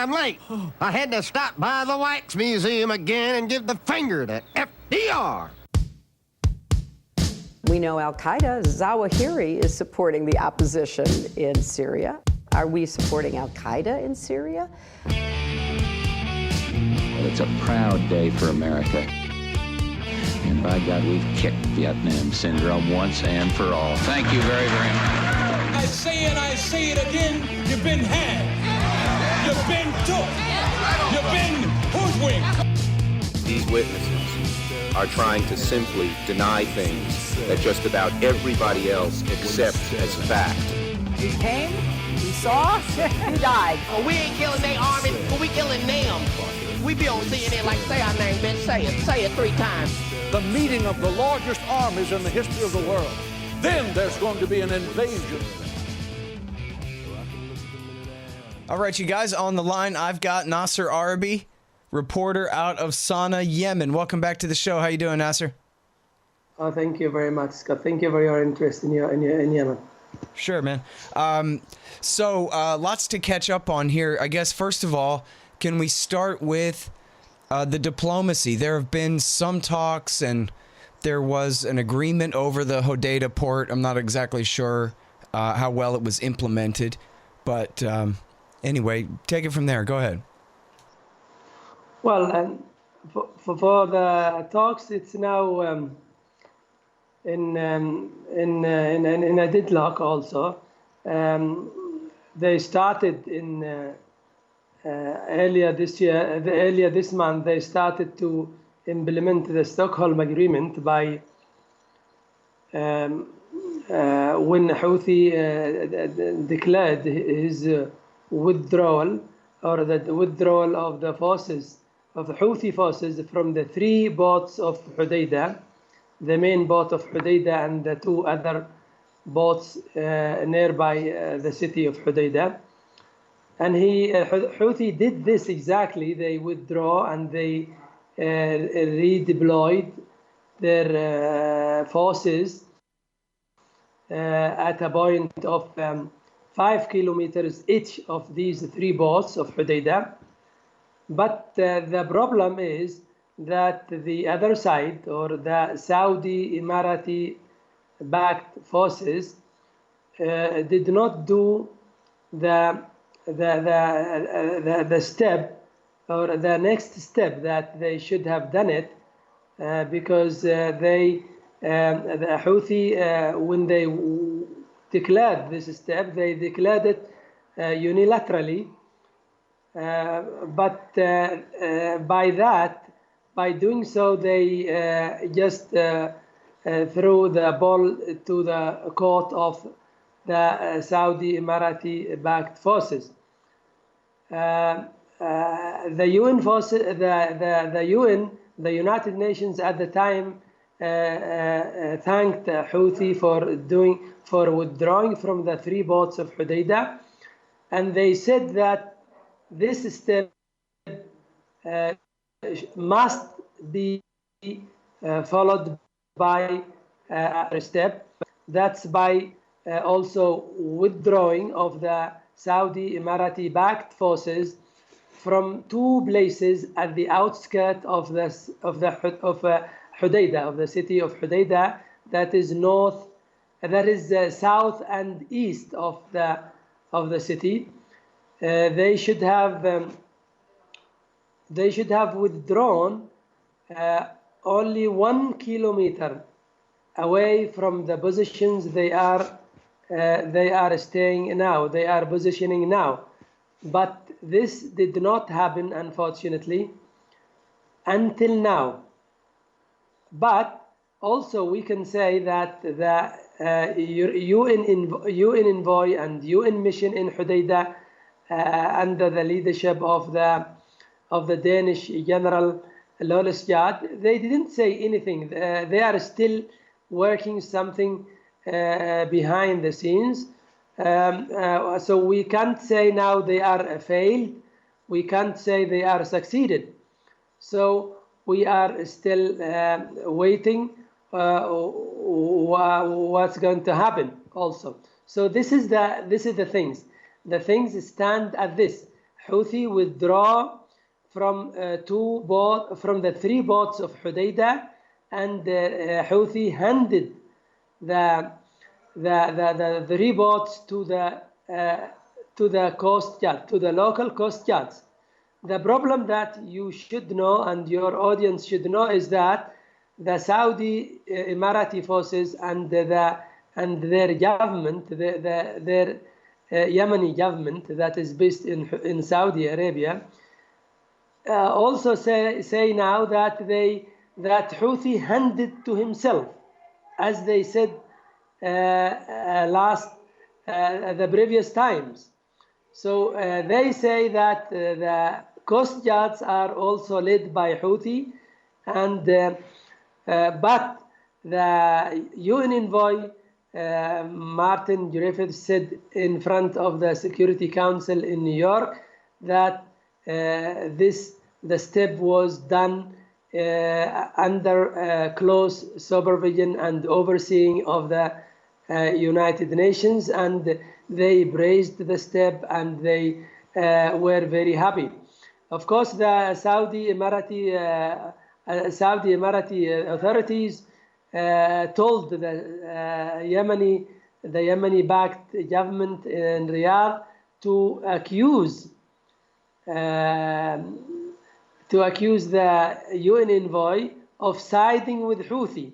damn late. I had to stop by the Wax Museum again and give the finger to FDR. We know al-Qaeda, Zawahiri, is supporting the opposition in Syria. Are we supporting al-Qaeda in Syria? Well, it's a proud day for America. And by God, we've kicked Vietnam syndrome once and for all. Thank you very, very much. I say and I say it again, you've been had. You've been took. You've been hoodwinked. These witnesses are trying to simply deny things that just about everybody else accepts as fact. He came, he saw, he died. Well, we ain't killing their army, but we killing them. We be on CNN like, say our name, bitch, say it 3 times. The meeting of the largest armies in the history of the world. Then there's going to be an invasion. All right, you guys, on the line, I've got Nasser Arrabyee, reporter out of Sana'a, Yemen. Welcome back to the show. How you doing, Nasser? Oh, thank you very much, Scott. Thank you for your interest in Yemen. Sure, man. So lots to catch up on here. I guess, first of all, can we start with the diplomacy? There have been some talks, and there was an agreement over the Hodeidah port. I'm not exactly sure how well it was implemented, but anyway, take it from there. Go ahead. Well, for the talks, it's now in a deadlock. Also, they started in earlier this month. They started to implement the Stockholm Agreement by when Houthi declared his withdrawal, or the withdrawal of the forces, of the Houthi forces, from the 3 boats of Hodeidah, the main boat of Hodeidah and the 2 other boats nearby the city of Hodeidah. And Houthi did this exactly. They withdraw and they redeployed their forces at a point of 5 kilometers each of these 3 boats of Hodeidah. But the problem is that the other side, or the Saudi Emirati-backed forces, did not do the step, or the next step that they should have done it, because the Houthi, when they declared this step, they declared it unilaterally. But by doing so, they just threw the ball to the court of the Saudi Emirati-backed forces. The UN forces, the UN, the United Nations at the time, thanked Houthi for withdrawing from the 3 boats of Hodeidah, and they said that this step must be followed by a step. That's by also withdrawing of the Saudi Emirati-backed forces from 2 places at the outskirts of Hodeidah, of the city of Hodeidah, that is south and east of the city. They should have withdrawn only 1 kilometer away from the positions they are staying now. They are positioning now, but this did not happen, unfortunately, until now. But also we can say that the UN envoy and UN mission in Hodeidah, under the leadership of the Danish General Lolesjad, they didn't say anything. They are still working something behind the scenes. So we can't say now they are failed. We can't say they are succeeded. So we are still waiting what's going to happen also. So this is the things. The things stand at this. Houthi withdraw from from the 3 boats of Hodeidah, and Houthi handed the 3 boats to the coast guard, to the local coast guards. The problem that you should know and your audience should know is that the Saudi Emirati forces and their government, their Yemeni government that is based in Saudi Arabia, also say now that Houthi handed to himself, as they said the previous times. So they say that the coast guards are also led by Houthi, and but the UN envoy Martin Griffiths said in front of the Security Council in New York that the step was done under close supervision and overseeing of the United Nations, and they praised the step and they were very happy. Of course, the Saudi Emirati authorities told the Yemeni-backed government in Riyadh to accuse the UN envoy of siding with Houthi,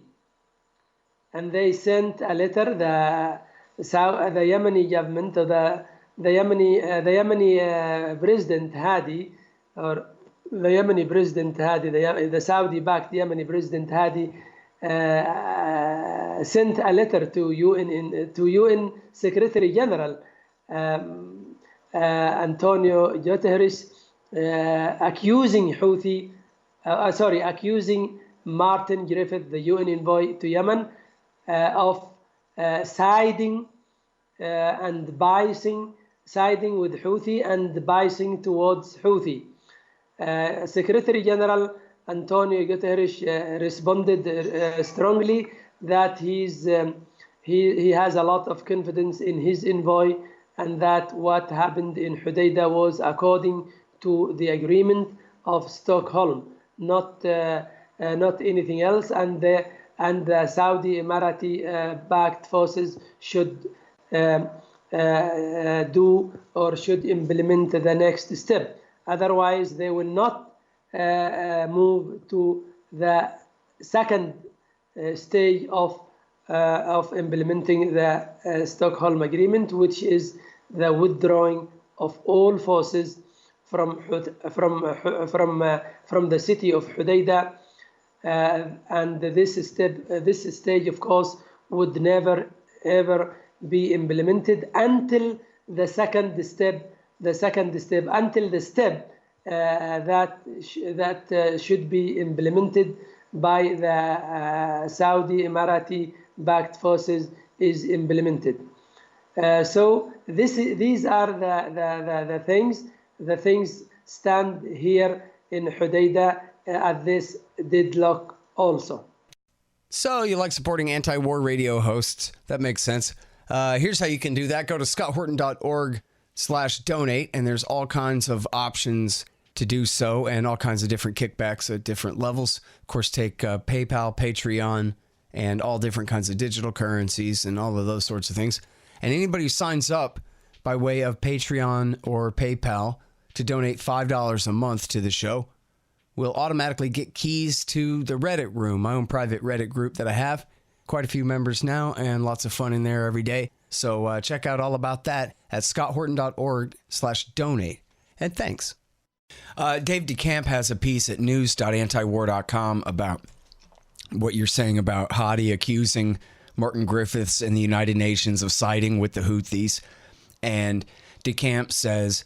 and they sent a letter. The Yemeni government, the Yemeni President Hadi, or the Yemeni President Hadi, the Saudi-backed Yemeni President Hadi, sent a letter to UN Secretary General Antonio Guterres, accusing Martin Griffith, the UN envoy to Yemen, of siding with Houthi and biasing towards Houthi. Secretary General Antonio Guterres responded strongly that he has a lot of confidence in his envoy, and that what happened in Hodeidah was according to the agreement of Stockholm, not anything else, and the Saudi Emirati backed forces should do or should implement the next step. Otherwise, they will not move to the second stage of implementing the Stockholm Agreement, which is the withdrawing of all forces from the city of Hodeidah, and this stage, of course, would never ever be implemented until the second step, until the step that should be implemented by the Saudi Emirati backed forces is implemented. So these are the things. The things stand here in Hodeidah at this deadlock also. So you like supporting anti-war radio hosts? That makes sense. Here's how you can do that. Go to scotthorton.org/donate, and there's all kinds of options to do so, and all kinds of different kickbacks at different levels. Of course, take PayPal, Patreon, and all different kinds of digital currencies and all of those sorts of things. And anybody who signs up by way of Patreon or PayPal to donate $5 a month to the show will automatically get keys to the Reddit room, my own private Reddit group that I have. Quite a few members now, and lots of fun in there every day. So check out all about that at scotthorton.org/donate. And thanks. Dave DeCamp has a piece at news.antiwar.com about what you're saying about Hadi accusing Martin Griffiths and the United Nations of siding with the Houthis. And DeCamp says,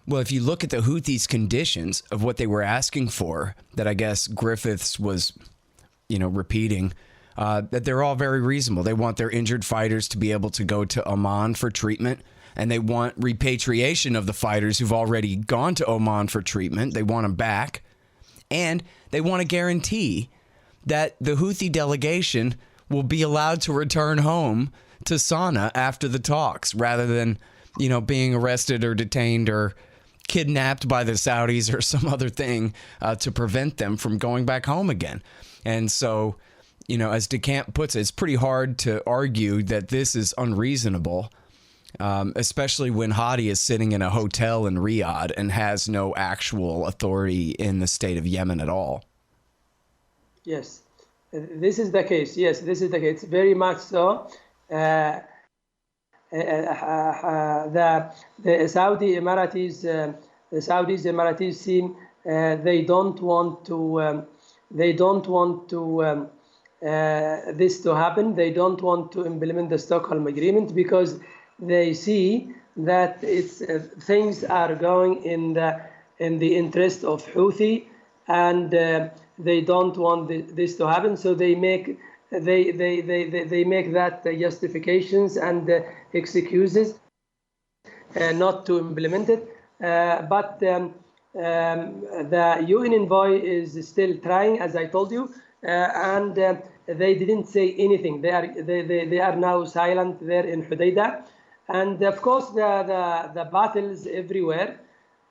well, if you look at the Houthis' conditions of what they were asking for, that I guess Griffiths was, repeating, that they're all very reasonable. They want their injured fighters to be able to go to Oman for treatment, and they want repatriation of the fighters who've already gone to Oman for treatment. They want them back, and they want to guarantee that the Houthi delegation will be allowed to return home to Sana'a after the talks, rather than, being arrested or detained or kidnapped by the Saudis or some other thing to prevent them from going back home again. And so, as DeCamp puts it, it's pretty hard to argue that this is unreasonable, especially when Hadi is sitting in a hotel in Riyadh and has no actual authority in the state of Yemen at all. Yes, this is the case. Yes, this is the case. Very much so. The Saudi Emiratis, the Emiratis seem they don't want this to happen. They don't want to implement the Stockholm Agreement because they see that things are going in the interest of Houthi, and they don't want this to happen. So they make that justifications and excuses not to implement it. But the UN envoy is still trying, as I told you, and they didn't say anything. They are now silent there in Hudaydah. And of course, the battles everywhere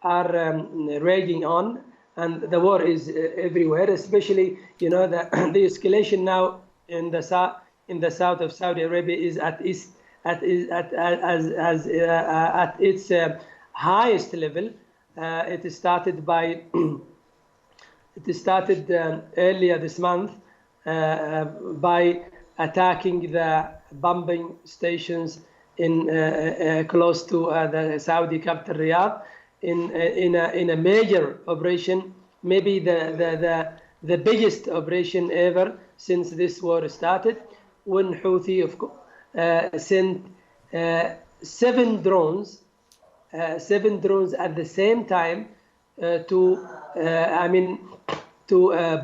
are raging on, and the war is everywhere. Especially, the escalation now in the south of Saudi Arabia is at its highest level. It started earlier this month by attacking the bombing stations in close to the Saudi capital Riyadh in a major operation, maybe the biggest operation ever since this war started, when Houthi sent 7 drones at the same time to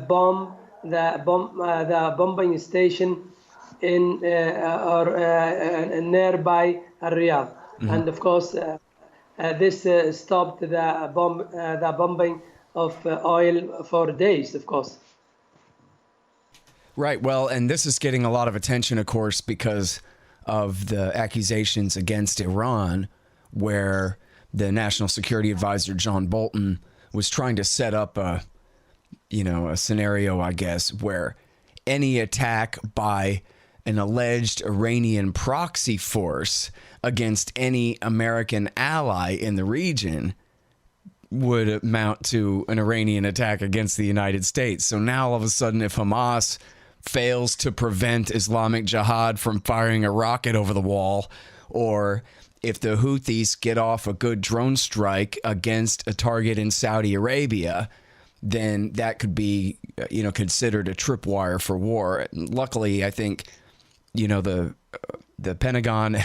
bomb the bombing station in nearby Riyadh. Mm-hmm. And of course, this stopped the bombing of oil for days, of course. Right. Well, and this is getting a lot of attention, of course, because of the accusations against Iran, where the National Security Advisor John Bolton was trying to set up a scenario, I guess, where any attack by an alleged Iranian proxy force against any American ally in the region would amount to an Iranian attack against the United States. So now all of a sudden, if Hamas fails to prevent Islamic Jihad from firing a rocket over the wall, or if the Houthis get off a good drone strike against a target in Saudi Arabia, then that could be, considered a tripwire for war. Luckily, I think, the Pentagon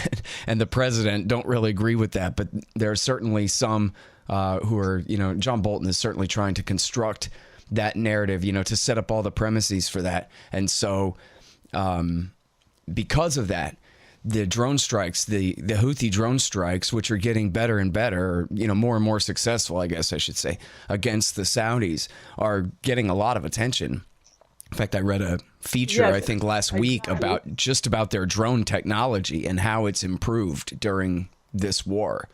and the president don't really agree with that, but there are certainly some who are, John Bolton is certainly trying to construct that narrative, to set up all the premises for that. And so because of that, the drone strikes, the Houthi drone strikes, which are getting better and better, or, more and more successful, I guess I should say, against the Saudis, are getting a lot of attention. In fact, I read a feature, I think, last week about their drone technology and how it's improved during this war,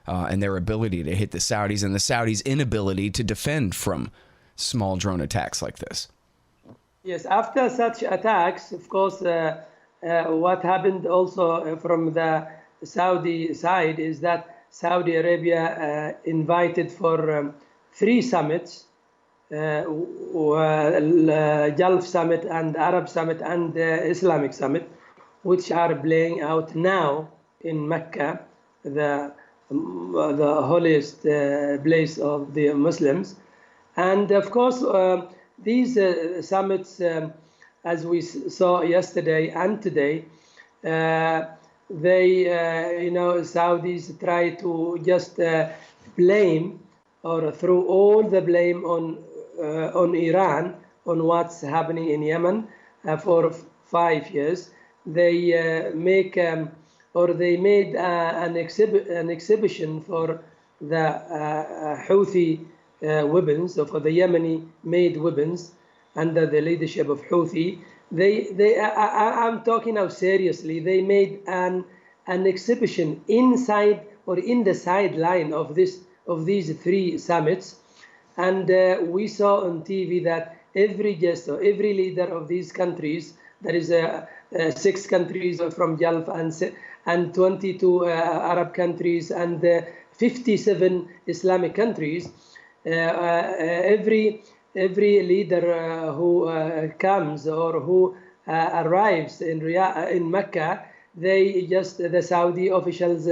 and their ability to hit the Saudis and the Saudis' inability to defend from small drone attacks like this. Yes, after such attacks, of course, what happened also from the Saudi side is that Saudi Arabia invited for 3 summits, Gulf Summit and Arab Summit and Islamic Summit, which are playing out now in Mecca, the holiest place of the Muslims. And of course, these summits, as we saw yesterday and today, Saudis try to just blame or throw all the blame on Iran, on what's happening in Yemen for 5 years. They made an exhibition for the Houthi weapons, or for the Yemeni-made weapons under the leadership of Houthi. I'm talking now seriously. They made an exhibition inside or in the sideline of this of these 3 summits. And we saw on TV that every guest or every leader of these countries, there is 6 countries from Gulf and 22 Arab countries and 57 Islamic countries. Every leader who comes or who arrives in Mecca, the Saudi officials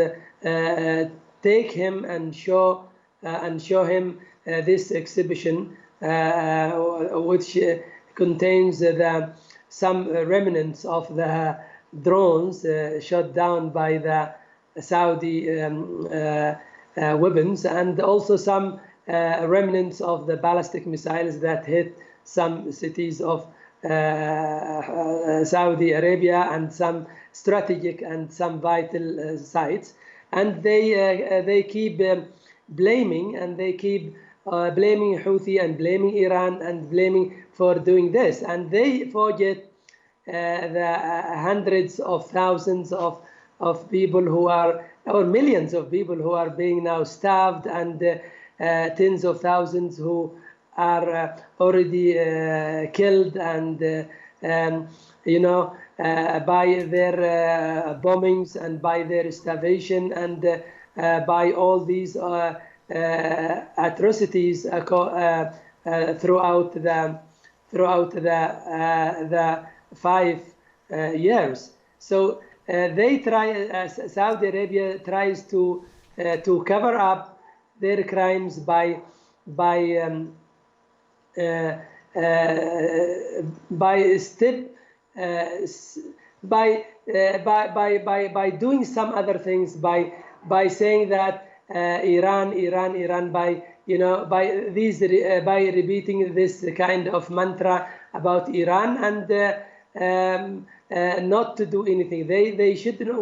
take him and show him this exhibition, which contains some remnants of the drones shot down by the Saudi weapons, and also some remnants of the ballistic missiles that hit some cities of Saudi Arabia and some strategic and some vital sites. And they keep blaming, and they keep blaming Houthi and blaming Iran and blaming for doing this. And they forget the hundreds of thousands of people who are, or millions of people who are being now starved, and tens of thousands who are already killed and by their bombings and by their starvation and by all these atrocities throughout the 5 years. So they try. Saudi Arabia tries to cover up their crimes by doing some other things, by saying that Iran, by repeating this kind of mantra about Iran, and not to do anything.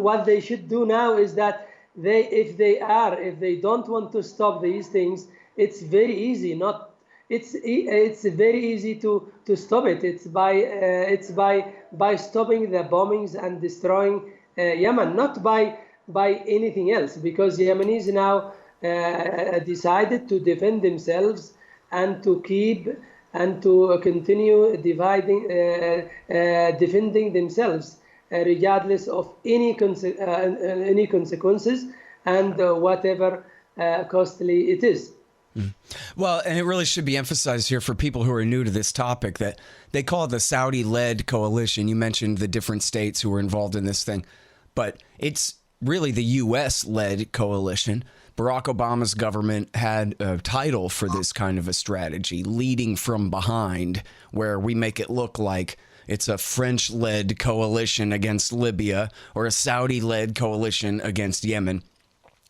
What they should do now is that if they don't want to stop these things, it's very easy. It's very easy to stop it. It's by stopping the bombings and destroying Yemen, not by anything else, because Yemenis now decided to defend themselves and to continue defending themselves regardless of any consequences and whatever costly it is. Well, and it really should be emphasized here for people who are new to this topic that they call it the Saudi-led coalition. You mentioned the different states who were involved in this thing, but it's really the U.S.-led coalition. Barack Obama's government had a title for this kind of a strategy, leading from behind, where we make it look like it's a French-led coalition against Libya or a Saudi-led coalition against Yemen.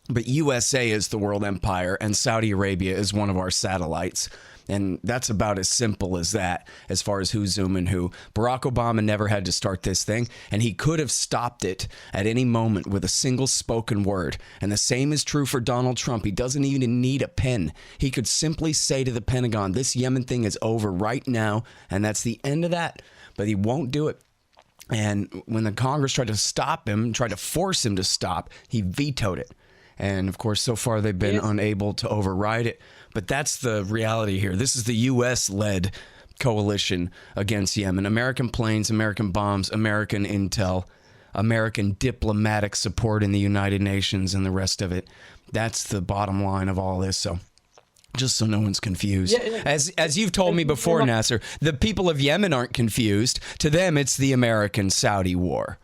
But USA is the world empire, and Saudi Arabia is one of our satellites. And that's about as simple as that, as far as who's zooming who. Barack Obama never had to start this thing, and he could have stopped it at any moment with a single spoken word. And the same is true for Donald Trump. He doesn't even need a pen. He could simply say to the Pentagon, this Yemen thing is over right now, and that's the end of that. But he won't do it. And when the Congress tried to stop him, tried to force him to stop, he vetoed it. And, of course, so far they've been unable to override it. But that's the reality here. This is the U.S.-led coalition against Yemen. American planes, American bombs, American intel, American diplomatic support in the United Nations and the rest of it. That's the bottom line of all this. So just so no one's confused. As you've told me before, Nasser, the people of Yemen aren't confused. To them, it's the American-Saudi war.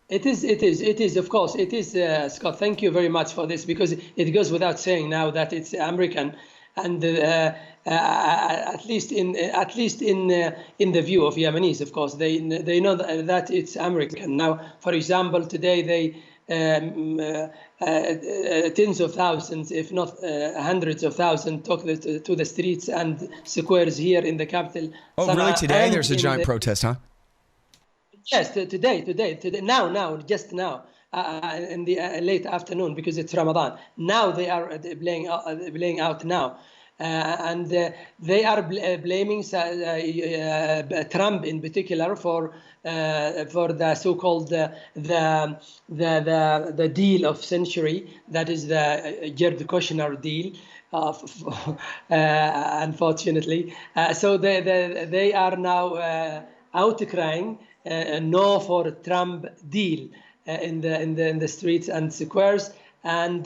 It is, of course, it is, Scott. Thank you very much for this, because it goes without saying now that it's American, and at least in the view of Yemenis, of course, they know that it's American. Now, for example, today tens of thousands, if not hundreds of thousands, took to the streets and squares here in the capital. Oh, really? Today there's a giant protest, huh? Yes, today, now, just now, in the late afternoon, because it's Ramadan. Now they are playing out now. and they are blaming Trump in particular for the so-called the deal of century, that is the Jared Kushner deal. Unfortunately, so they are now outcrying no for Trump deal in the streets and squares, and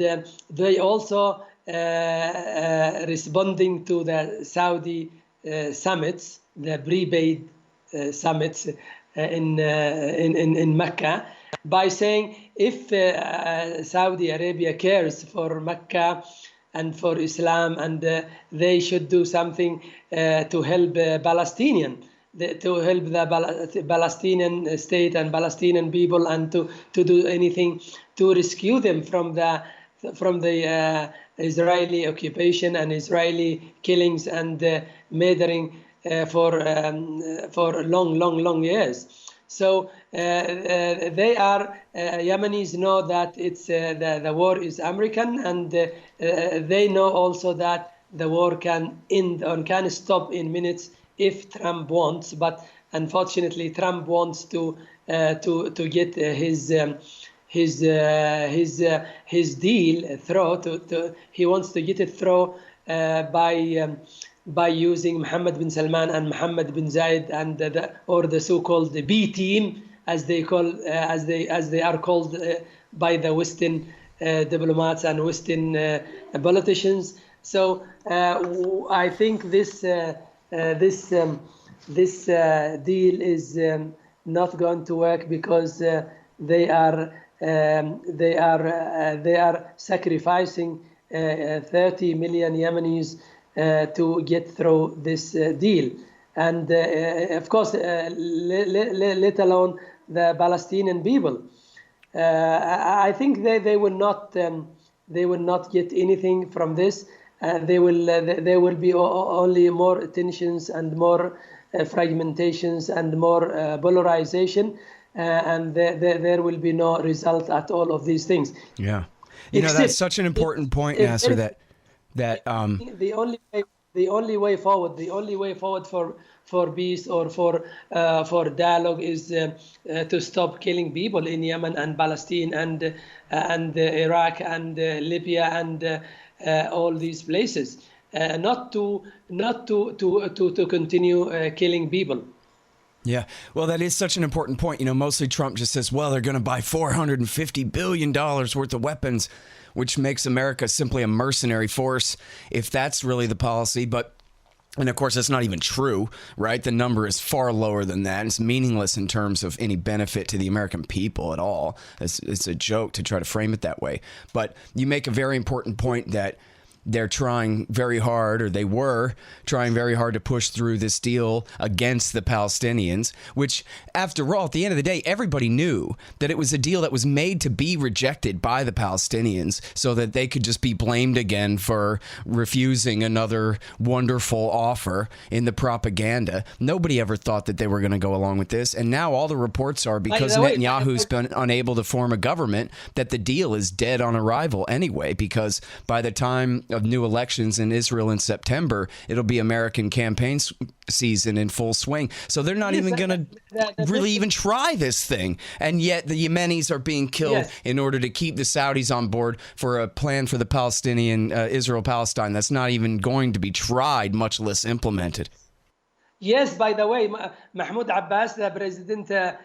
they also responding to the Saudi summits, the prepaid summits in Mecca, by saying if Saudi Arabia cares for Mecca and for Islam, and they should do something to help Palestinian, to help the Palestinian state and Palestinian people, and to do anything to rescue them from the Israeli occupation and Israeli killings and murdering for long years. So they are Yemenis know that it's the war is American, and they know also that the war can end or can stop in minutes if Trump wants. But unfortunately, Trump wants to get his deal through. He wants to get it through by using Mohammed bin Salman and Mohammed bin Zayed and the so-called B team, as they are called by the Western diplomats and Western politicians. So I think this deal is not going to work, because they are sacrificing 30 million Yemenis to get through this deal, and of course, let alone the Palestinian people. I think they will not get anything from this. There will be only more tensions and more fragmentations and more polarization, and there will be no result at all of these things. Yeah, that's such an important point, Nasser. The only way forward for peace or for dialogue is to stop killing people in Yemen and Palestine and Iraq and Libya and all these places, not to continue killing people. Yeah, well, that is such an important point. Mostly Trump just says, well, they're going to buy $450 billion worth of weapons, which makes America simply a mercenary force, if that's really the policy. And of course, that's not even true, right? The number is far lower than that. It's meaningless in terms of any benefit to the American people at all. It's a joke to try to frame it that way. But you make a very important point that they're trying very hard, or they were trying very hard, to push through this deal against the Palestinians, which, after all, at the end of the day, everybody knew that it was a deal that was made to be rejected by the Palestinians so that they could just be blamed again for refusing another wonderful offer in the propaganda. Nobody ever thought that they were going to go along with this. And now all the reports are, because Netanyahu's been unable to form a government, that the deal is dead on arrival anyway, because by the time of new elections in Israel in September, it'll be American campaign season in full swing. So they're not even going to really even try this thing. And yet the Yemenis are being killed in order to keep the Saudis on board for a plan for the Palestinian, Israel-Palestine that's not even going to be tried, much less implemented. Yes, by the way, Mahmoud Abbas, the president, the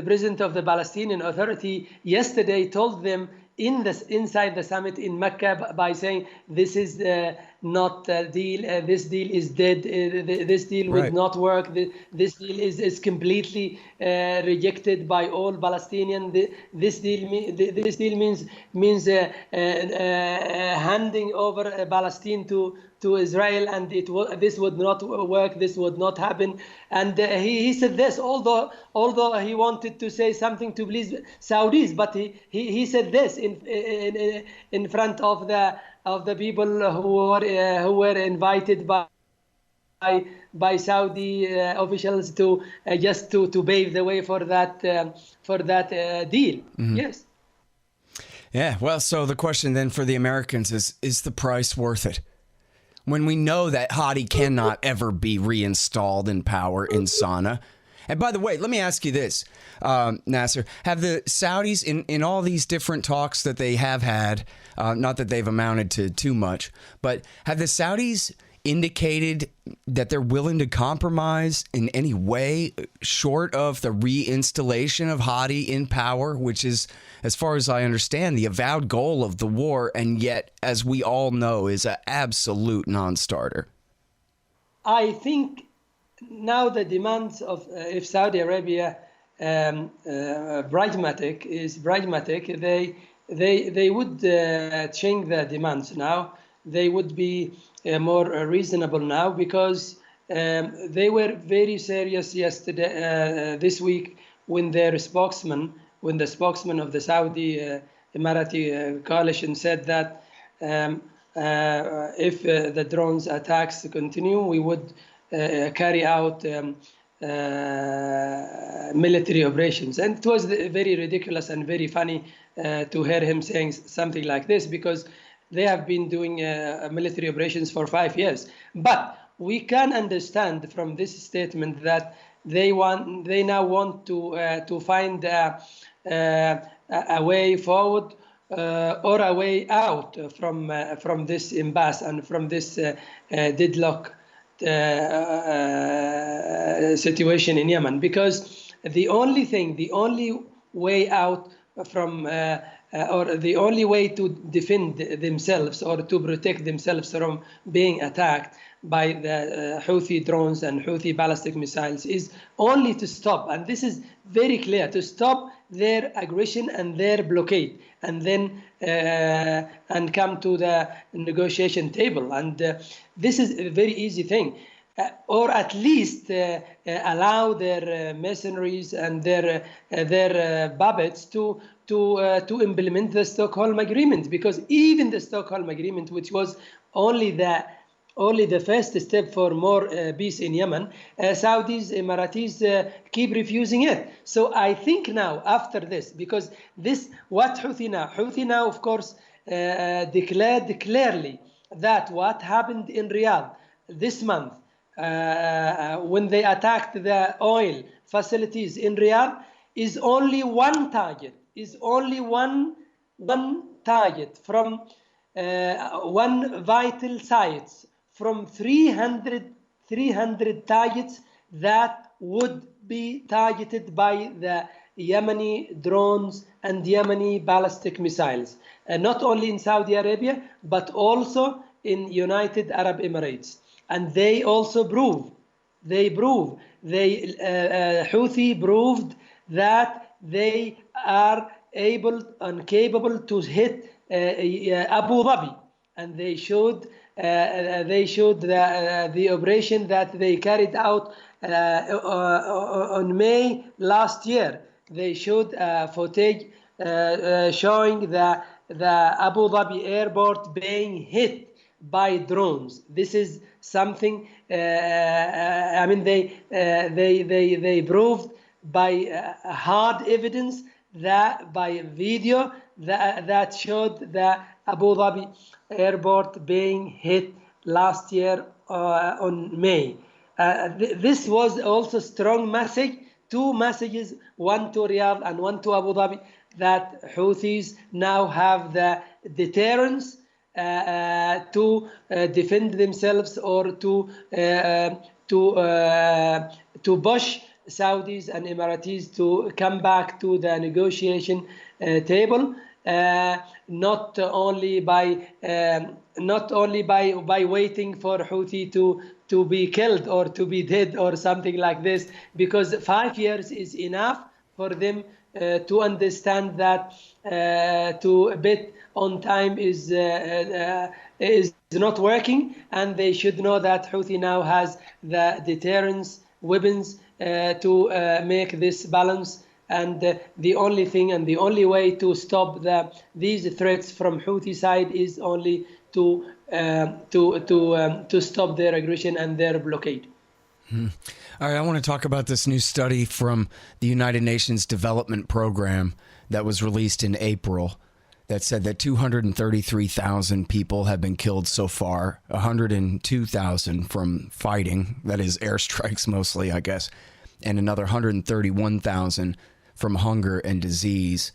president of the Palestinian Authority, yesterday told them inside the summit in Mecca by saying this is not a deal. This deal is dead. This deal would not work. This deal is completely rejected by all Palestinians. This deal means handing over Palestine to Israel, and this would not work. This would not happen. And he said this, although he wanted to say something to please Saudis, but he said this in front of the people who were invited by Saudi officials to just to pave the way for that deal. Mm-hmm. Yes. Yeah. Well, so the question then for the Americans is the price worth it? when we know that Hadi cannot ever be reinstalled in power in Sana'a? And by the way, let me ask you this, Nasser. Have the Saudis, in all these different talks that they have had, not that they've amounted to too much, but have the Saudis indicated that they're willing to compromise in any way short of the reinstallation of Hadi in power, which is, as far as I understand, the avowed goal of the war, and yet, as we all know, is an absolute non-starter? I think now the demands of if Saudi Arabia pragmatic, they would change the demands now. They would be more reasonable now, because they were very serious yesterday, this week, when the spokesman of the Saudi Emirati coalition said that if the drones attacks continue, we would carry out military operations. And it was very ridiculous and very funny to hear him saying something like this, because they have been doing military operations for 5 years. But we can understand from this statement that they now want to find a way forward or a way out from this impasse and from this deadlock situation in Yemen, because the only way out from or the only way to defend themselves or to protect themselves from being attacked by the Houthi drones and Houthi ballistic missiles is only to stop, and this is very clear, to stop their aggression and their blockade, and then and come to the negotiation table. And this is a very easy thing. Or at least allow their mercenaries and their puppets to implement the Stockholm Agreement, because even the Stockholm Agreement, which was only the first step for more peace in Yemen, Saudis, Emiratis keep refusing it. So I think now, after this, because what Houthi now, of course, declared clearly that what happened in Riyadh this month, when they attacked the oil facilities in Riyadh, is only one target, from one vital sites from 300 targets that would be targeted by the Yemeni drones and Yemeni ballistic missiles, not only in Saudi Arabia, but also in United Arab Emirates. And they also Houthi proved that they are able and capable to hit Abu Dhabi, and they showed the operation that they carried out on May last year. They showed footage showing the Abu Dhabi airport being hit by drones. This is something. I mean, they proved by hard evidence, that by video that showed the Abu Dhabi airport being hit last year on May. This was also strong message, two messages, one to Riyadh and one to Abu Dhabi, that Houthis now have the deterrence to defend themselves, or to push Saudis and Emiratis to come back to the negotiation table, not only by waiting for Houthi to be killed or to be dead or something like this, because 5 years is enough for them to understand that to bet on time is not working, and they should know that Houthi now has the deterrence weapons to make this balance. And the only thing and the only way to stop these threats from Houthi side is only to stop their aggression and their blockade. All right, I want to talk about this new study from the United Nations Development Program that was released in April that said that 233,000 people have been killed so far, 102,000 from fighting, that is airstrikes mostly, I guess, and another 131,000 from hunger and disease.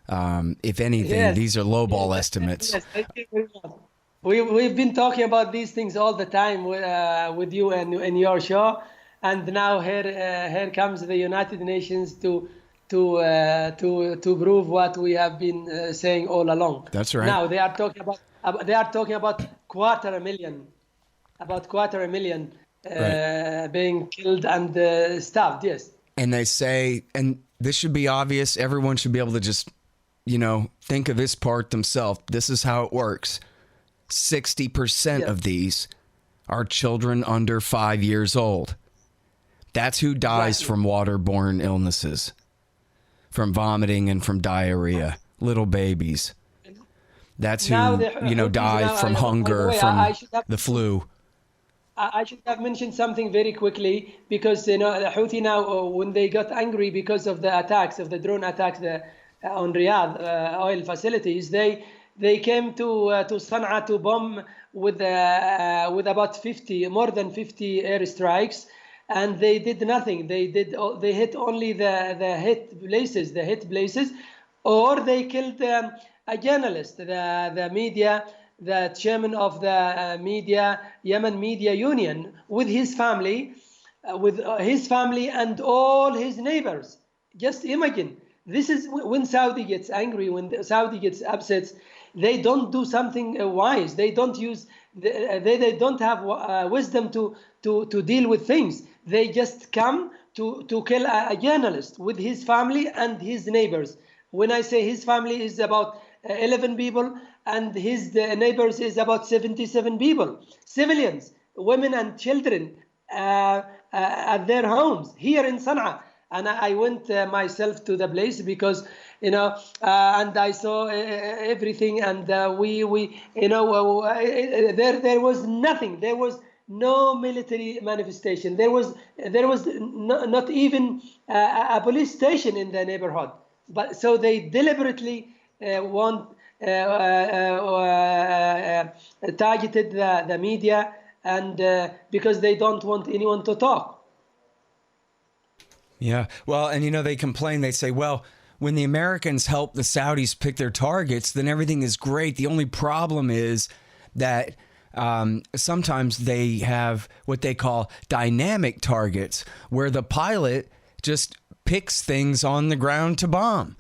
If anything, these are lowball estimates. Yes, thank you very much. We've been talking about these things all the time with you and in your show, and now here comes the United Nations to prove what we have been saying all along. That's right. Now they are talking about quarter a million being killed and starved. Yes. And they say, and this should be obvious. Everyone should be able to just, think of this part themselves. This is how it works. 60% of these are children under 5 years old. That's who dies from waterborne illnesses, from vomiting and from diarrhea. Little babies. That's who, die from hunger, from the flu. I should have mentioned something very quickly, because the Houthi now, when they got angry because of the attacks, of the drone attacks on Riyadh oil facilities, they came to Sana'a to bomb with about more than 50 airstrikes, and they did nothing. They hit only the hit places, or they killed a journalist, the media. The chairman of the Yemen Media Union, with his family and all his neighbors. Just imagine, this is when Saudi gets angry, when Saudi gets upset, they don't do something wise. They don't use, they don't have wisdom to deal with things. They just come to kill a journalist with his family and his neighbors. When I say his family is about 11 people, and his neighbors is about 77 people, civilians, women and children at their homes here in Sana'a. And I went myself to the place because, and I saw everything, and there was nothing. There was no military manifestation. There was not even a police station in the neighborhood. But so they deliberately targeted the media, and because they don't want anyone to talk. Yeah, well, and they complain. They say, well, when the Americans help the Saudis pick their targets, then everything is great. The only problem is that sometimes they have what they call dynamic targets, where the pilot just picks things on the ground to bomb.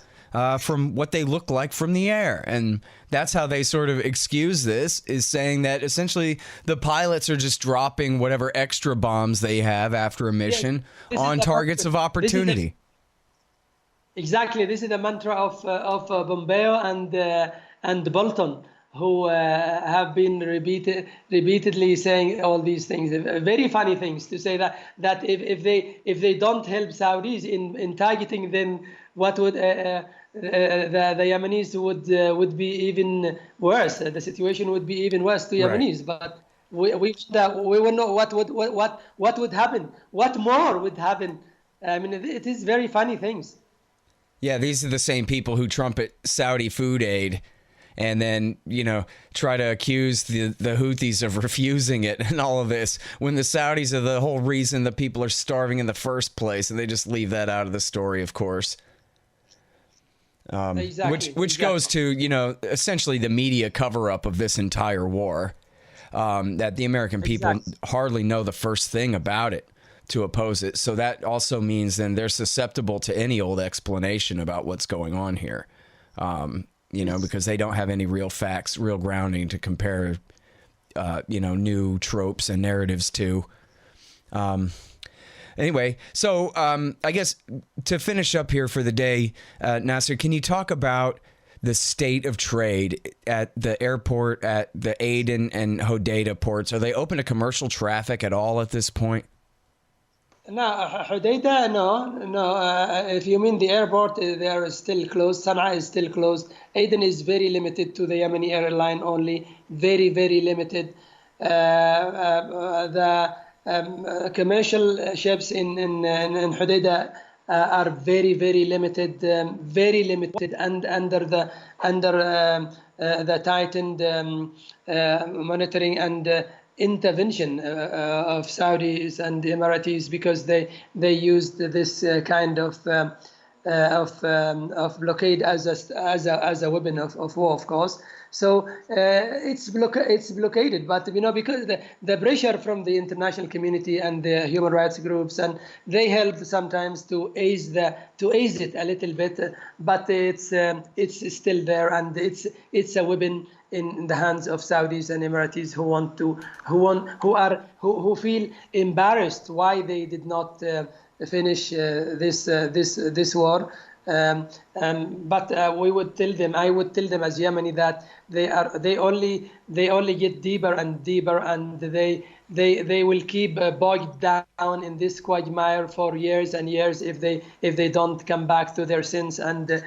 From what they look like from the air. And that's how they sort of excuse this, is saying that essentially the pilots are just dropping whatever extra bombs they have after a mission on targets of opportunity. Exactly. This is the mantra of Pompeo and Bolton, who have been repeatedly saying all these things, very funny things, to say that if they don't help Saudis in targeting them, what would the Yemenis would be even worse. The situation would be even worse to Yemenis. Right. But we will know what would happen. What more would happen? I mean, it is very funny things. Yeah, these are the same people who trumpet Saudi food aid, and then try to accuse the Houthis of refusing it and all of this, when the Saudis are the whole reason the people are starving in the first place, and they just leave that out of the story, of course. Which goes to, essentially the media cover-up of this entire war, that the American people hardly know the first thing about it to oppose it. So that also means then they're susceptible to any old explanation about what's going on here, because they don't have any real facts, real grounding to compare, new tropes and narratives to. Anyway, so I guess to finish up here for the day, Nasser, can you talk about the state of trade at the airport, at the Aden and Hodeidah ports? Are they open to commercial traffic at all at this point? No, Hodeidah, no. If you mean the airport, they are still closed. Sana'a is still closed. Aden is very limited to the Yemeni airline only, very, very limited. The commercial ships in Hodeidah are very, very limited, and under the tightened monitoring and intervention of Saudis and Emiratis, because they used this kind of blockade as a weapon of war, of course. So it's blockaded, but because the pressure from the international community and the human rights groups, and they help sometimes to ease it a little bit, but it's still there, and it's a weapon in the hands of Saudis and Emiratis who feel embarrassed why they did not finish this war. But I would tell them as Yemeni that they only get deeper and deeper, and they will keep bogged down in this quagmire for years and years if they don't come back to their sins and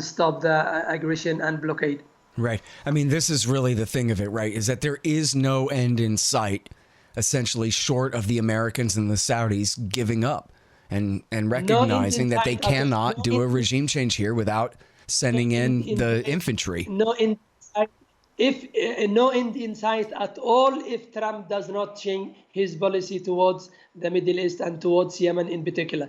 stop the aggression and blockade. Right. I mean, this is really the thing of it, right? Is that there is no end in sight, essentially, short of the Americans and the Saudis giving up and recognizing that they cannot do a regime change here without sending in the infantry. No end in sight at all if Trump does not change his policy towards the Middle East and towards Yemen in particular.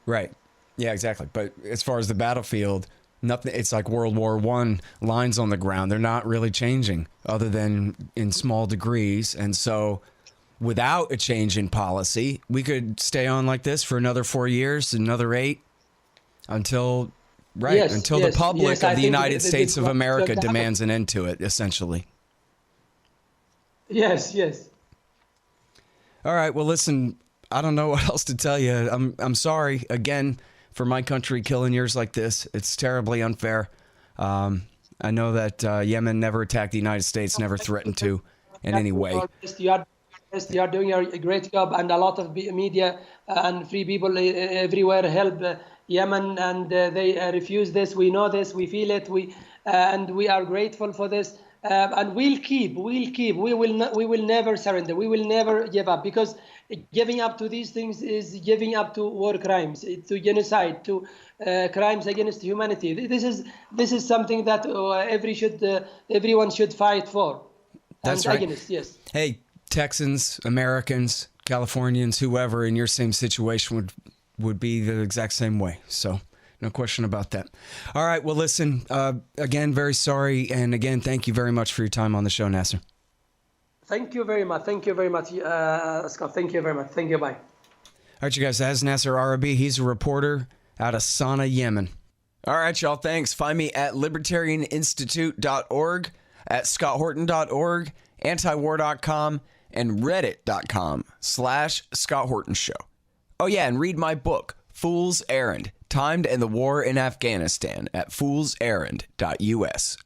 Right. Yeah, exactly. But as far as the battlefield, nothing. It's like World War I lines on the ground. They're not really changing other than in small degrees. And so without a change in policy, we could stay on like this for another 4 years, another 8, until the public of the United States of America demands an end to it, essentially. Yes. All right. Well, listen, I don't know what else to tell you. I'm sorry again for my country killing yours like this. It's terribly unfair. I know that Yemen never attacked the United States, never threatened to in any way. You are doing a great job, and a lot of media and free people everywhere help Yemen, and they refuse this. We know this, we feel it, and we are grateful for this. And we'll keep. We will never surrender. We will never give up, because giving up to these things is giving up to war crimes, to genocide, to crimes against humanity. This is something that everyone should fight for. That's right. Against, yes. Hey, Texans, Americans, Californians, whoever in your same situation would be the exact same way. So no question about that. All right. Well, listen, again, very sorry. And again, thank you very much for your time on the show, Nasser. Thank you very much. Scott. Thank you very much. Thank you. Bye. All right, you guys. That's Nasser Arrabyee. He's a reporter out of Sana'a, Yemen. All right, y'all. Thanks. Find me at libertarianinstitute.org, at scotthorton.org, antiwar.com, and reddit.com/Scott Horton Show. Oh, yeah, and read my book, Fool's Errand, Time to End the War in Afghanistan, at foolserrand.us.